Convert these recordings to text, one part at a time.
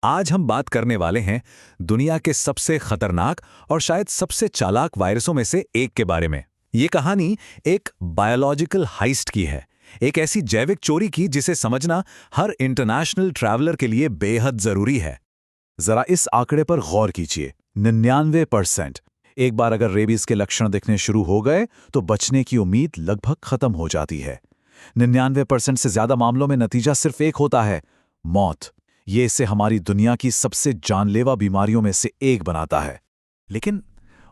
आज हम बात करने वाले हैं दुनिया के सबसे खतरनाक और शायद सबसे चालाक वायरसों में से एक के बारे में। ये कहानी एक बायोलॉजिकल हाइस्ट की है, एक ऐसी जैविक चोरी की जिसे समझना हर इंटरनेशनल ट्रैवलर के लिए बेहद जरूरी है। जरा इस आंकड़े पर गौर कीजिए, 99%। एक बार अगर रेबीज के लक्षण दिखने शुरू हो गए तो बचने की उम्मीद लगभग खत्म हो जाती है। 99% से ज्यादा मामलों में नतीजा सिर्फ एक होता है, मौत। ये इसे हमारी दुनिया की सबसे जानलेवा बीमारियों में से एक बनाता है। लेकिन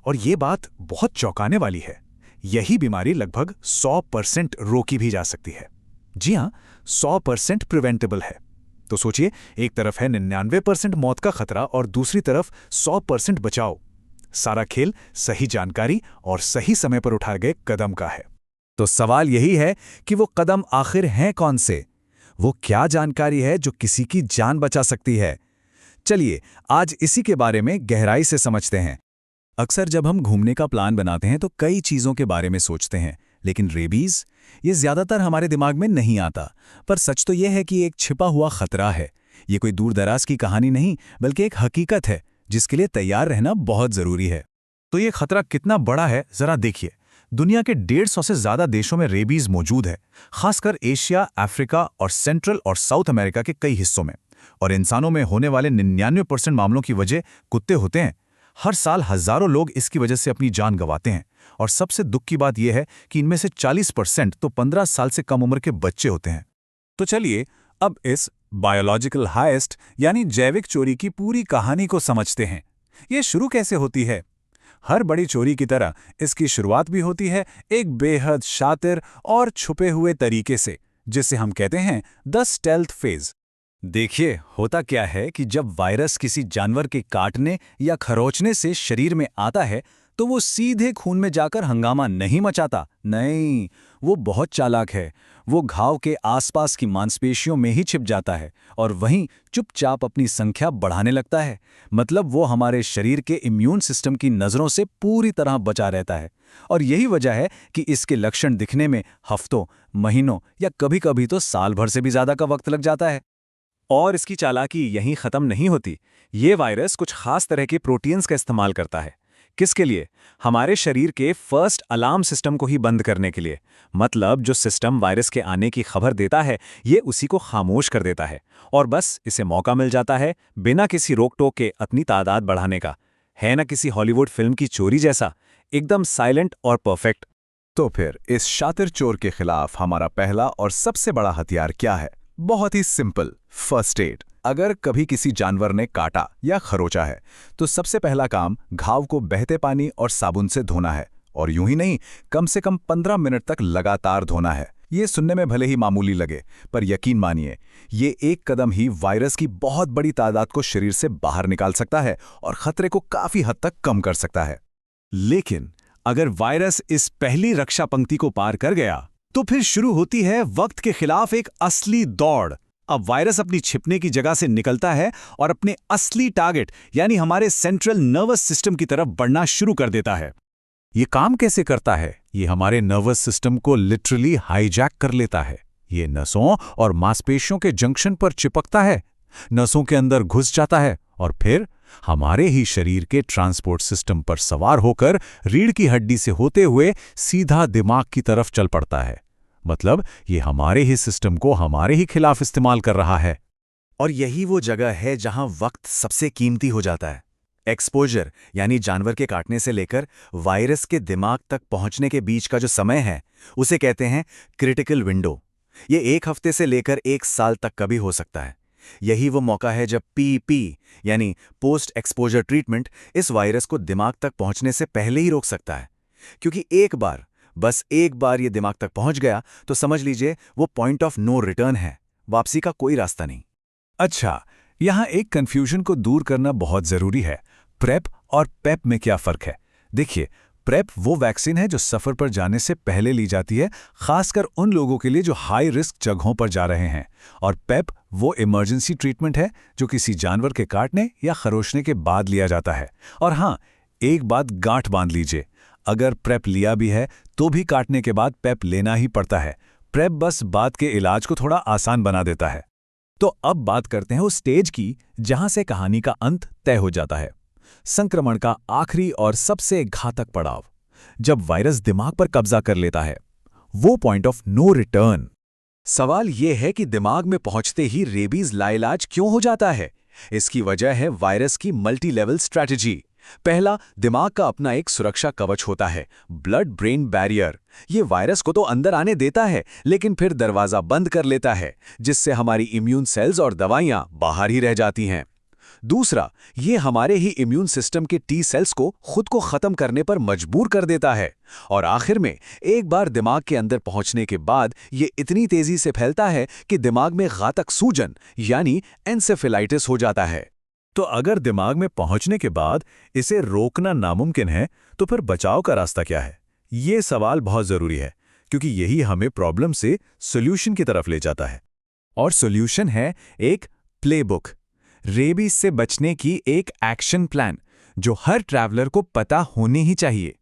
और ये बात बहुत चौंकाने वाली है, यही बीमारी लगभग 100% रोकी भी जा सकती है। जी हां, 100% प्रिवेंटेबल है। तो सोचिए, एक तरफ है 99% मौत का खतरा और दूसरी तरफ 100% बचाव। सारा खेल सही जानकारी और सही समय पर उठाए गए कदम का है। तो सवाल यही है कि वो कदम आखिर हैं कौन से? वो क्या जानकारी है जो किसी की जान बचा सकती है? चलिए आज इसी के बारे में गहराई से समझते हैं। अक्सर जब हम घूमने का प्लान बनाते हैं तो कई चीज़ों के बारे में सोचते हैं, लेकिन रेबीज ये ज़्यादातर हमारे दिमाग में नहीं आता। पर सच तो यह है कि एक छिपा हुआ खतरा है। ये कोई दूर दराज की कहानी नहीं, बल्कि एक हकीकत है जिसके लिए तैयार रहना बहुत ज़रूरी है। तो ये खतरा कितना बड़ा है, ज़रा देखिए। दुनिया के 150 से ज़्यादा देशों में रेबीज मौजूद है, खासकर एशिया, अफ्रीका और सेंट्रल और साउथ अमेरिका के कई हिस्सों में। और इंसानों में होने वाले 99% मामलों की वजह कुत्ते होते हैं। हर साल हजारों लोग इसकी वजह से अपनी जान गंवाते हैं। और सबसे दुख की बात यह है कि इनमें से 40% तो 15 साल से कम उम्र के बच्चे होते हैं। तो चलिए अब इस बायोलॉजिकल हाइस्ट यानी जैविक चोरी की पूरी कहानी को समझते हैं। ये शुरू कैसे होती है? हर बड़ी चोरी की तरह इसकी शुरुआत भी होती है एक बेहद शातिर और छुपे हुए तरीके से, जिसे हम कहते हैं द स्टेल्थ फेज। देखिए, होता क्या है कि जब वायरस किसी जानवर के काटने या खरोंचने से शरीर में आता है तो वो सीधे खून में जाकर हंगामा नहीं मचाता। नहीं, वो बहुत चालाक है। वो घाव के आसपास की मांसपेशियों में ही छिप जाता है और वहीं चुपचाप अपनी संख्या बढ़ाने लगता है। मतलब वो हमारे शरीर के इम्यून सिस्टम की नज़रों से पूरी तरह बचा रहता है। और यही वजह है कि इसके लक्षण दिखने में हफ्तों, महीनों या कभी-कभी तो साल भर से भी ज़्यादा का वक्त लग जाता है। और इसकी चालाकी यहीं ख़त्म नहीं होती। ये वायरस कुछ खास तरह के प्रोटीन्स का इस्तेमाल करता है। किसके लिए? हमारे शरीर के फर्स्ट अलार्म सिस्टम को ही बंद करने के लिए। मतलब जो सिस्टम वायरस के आने की खबर देता है, ये उसी को खामोश कर देता है। और बस इसे मौका मिल जाता है बिना किसी रोक टोक के अपनी तादाद बढ़ाने का। है ना किसी हॉलीवुड फिल्म की चोरी जैसा, एकदम साइलेंट और परफेक्ट। तो फिर इस शातिर चोर के खिलाफ हमारा पहला और सबसे बड़ा हथियार क्या है? बहुत ही सिंपल, फर्स्ट एड। अगर कभी किसी जानवर ने काटा या खरोचा है तो सबसे पहला काम घाव को बहते पानी और साबुन से धोना है। और यूं ही नहीं, कम से कम 15 मिनट तक लगातार धोना है। ये सुनने में भले ही मामूली लगे, पर यकीन मानिए, ये एक कदम ही वायरस की बहुत बड़ी तादाद को शरीर से बाहर निकाल सकता है और खतरे को काफी हद तक कम कर सकता है। लेकिन अगर वायरस इस पहली रक्षा पंक्ति को पार कर गया तो फिर शुरू होती है वक्त के खिलाफ एक असली दौड़। अब वायरस अपनी छिपने की जगह से निकलता है और अपने असली टारगेट यानी हमारे सेंट्रल नर्वस सिस्टम की तरफ बढ़ना शुरू कर देता है। ये काम कैसे करता है? ये हमारे नर्वस सिस्टम को लिटरली हाईजैक कर लेता है। ये नसों और मांसपेशियों के जंक्शन पर चिपकता है, नसों के अंदर घुस जाता है और फिर हमारे ही शरीर के ट्रांसपोर्ट सिस्टम पर सवार होकर रीढ़ की हड्डी से होते हुए सीधा दिमाग की तरफ चल पड़ता है। मतलब ये हमारे ही सिस्टम को हमारे ही खिलाफ इस्तेमाल कर रहा है। और यही वो जगह है जहां वक्त सबसे कीमती हो जाता है। एक्सपोजर यानी जानवर के काटने से लेकर वायरस के दिमाग तक पहुंचने के बीच का जो समय है, उसे कहते हैं क्रिटिकल विंडो। ये 1 हफ्ते से लेकर 1 साल तक का भी हो सकता है। यही वो मौका है जब पीपी यानी पोस्ट एक्सपोजर ट्रीटमेंट इस वायरस को दिमाग तक पहुंचने से पहले ही रोक सकता है। क्योंकि बस एक बार ये दिमाग तक पहुंच गया तो समझ लीजिए वो पॉइंट ऑफ नो रिटर्न है, वापसी का कोई रास्ता नहीं। अच्छा, यहां एक कंफ्यूजन को दूर करना बहुत जरूरी है। प्रेप और पेप में क्या फर्क है? देखिए, प्रेप वो वैक्सीन है जो सफर पर जाने से पहले ली जाती है, खासकर उन लोगों के लिए जो हाई रिस्क जगहों पर जा रहे हैं। और पेप वो इमरजेंसी ट्रीटमेंट है जो किसी जानवर के काटने या खरोचने के बाद लिया जाता है। और हाँ, एक बात गांठ बांध लीजिए, अगर प्रेप लिया भी है तो भी काटने के बाद पेप लेना ही पड़ता है। प्रेप बस बाद के इलाज को थोड़ा आसान बना देता है। तो अब बात करते हैं उस स्टेज की जहां से कहानी का अंत तय हो जाता है। संक्रमण का आखिरी और सबसे घातक पड़ाव, जब वायरस दिमाग पर कब्जा कर लेता है, वो पॉइंट ऑफ नो रिटर्न। सवाल यह है कि दिमाग में पहुंचते ही रेबीज लाइलाज क्यों हो जाता है? इसकी वजह है वायरस की मल्टी लेवल स्ट्रैटेजी। पहला, दिमाग का अपना एक सुरक्षा कवच होता है, ब्लड ब्रेन बैरियर। ये वायरस को तो अंदर आने देता है, लेकिन फिर दरवाजा बंद कर लेता है, जिससे हमारी इम्यून सेल्स और दवाइयां बाहर ही रह जाती हैं। दूसरा, ये हमारे ही इम्यून सिस्टम के टी सेल्स को खुद को खत्म करने पर मजबूर कर देता है। और आखिर में, एक बार दिमाग के अंदर पहुंचने के बाद ये इतनी तेजी से फैलता है कि दिमाग में घातक सूजन यानी एन्सेफेलाइटिस हो जाता है। तो अगर दिमाग में पहुंचने के बाद इसे रोकना नामुमकिन है, तो फिर बचाव का रास्ता क्या है? ये सवाल बहुत जरूरी है, क्योंकि यही हमें प्रॉब्लम से सॉल्यूशन की तरफ ले जाता है। और सॉल्यूशन है एक प्लेबुक, रेबीज से बचने की एक एक्शन प्लान, जो हर ट्रैवलर को पता होनी ही चाहिए।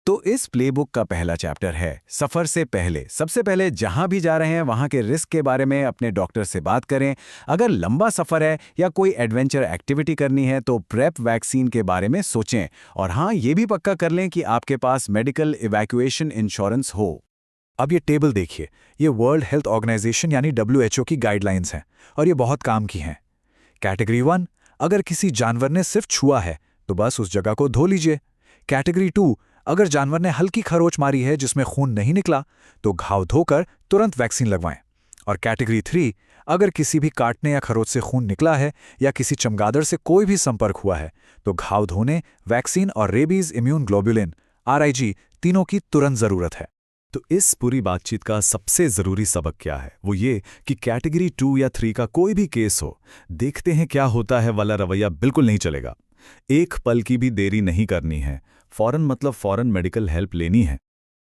तो इस प्लेबुक का पहला चैप्टर है सफर से पहले। सबसे पहले जहां भी जा रहे हैं वहां के रिस्क के बारे में अपने डॉक्टर से बात करें। अगर लंबा सफर है या कोई एडवेंचर एक्टिविटी करनी है तो प्रेप वैक्सीन के बारे में सोचें। और हाँ, ये भी पक्का कर लें कि आपके पास मेडिकल इवैक्यूएशन इंश्योरेंस हो। अब ये टेबल देखिए, ये वर्ल्ड हेल्थ ऑर्गेनाइजेशन यानी WHO की गाइडलाइंस हैं, और ये बहुत काम की हैं। कैटेगरी 1, अगर किसी जानवर ने सिर्फ छुआ है तो बस उस जगह को धो लीजिए। कैटेगरी 2, अगर जानवर ने हल्की खरोच मारी है जिसमें खून नहीं निकला तो घाव धोकर तुरंत वैक्सीन लगवाएं। और कैटेगरी 3, अगर किसी भी काटने या खरोच से खून निकला है या किसी चमगादड़ से कोई भी संपर्क हुआ है तो घाव धोने, वैक्सीन और रेबीज इम्यून ग्लोबुलिन RIG तीनों की तुरंत जरूरत है। तो इस पूरी बातचीत का सबसे जरूरी सबक क्या है? वो ये कि कैटेगरी 2 या 3 का कोई भी केस हो, देखते हैं क्या होता है वाला रवैया बिल्कुल नहीं चलेगा। एक पल की भी देरी नहीं करनी है, फौरन मेडिकल हेल्प लेनी है।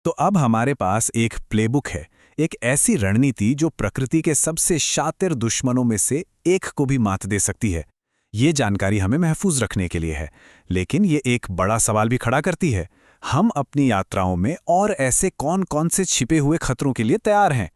तो अब हमारे पास एक प्लेबुक है, एक ऐसी रणनीति जो प्रकृति के सबसे शातिर दुश्मनों में से एक को भी मात दे सकती है। ये जानकारी हमें महफूज रखने के लिए है, लेकिन ये एक बड़ा सवाल भी खड़ा करती है। हम अपनी यात्राओं में और ऐसे कौन-कौन से छिपे हुए खतरों के लिए तैयार हैं?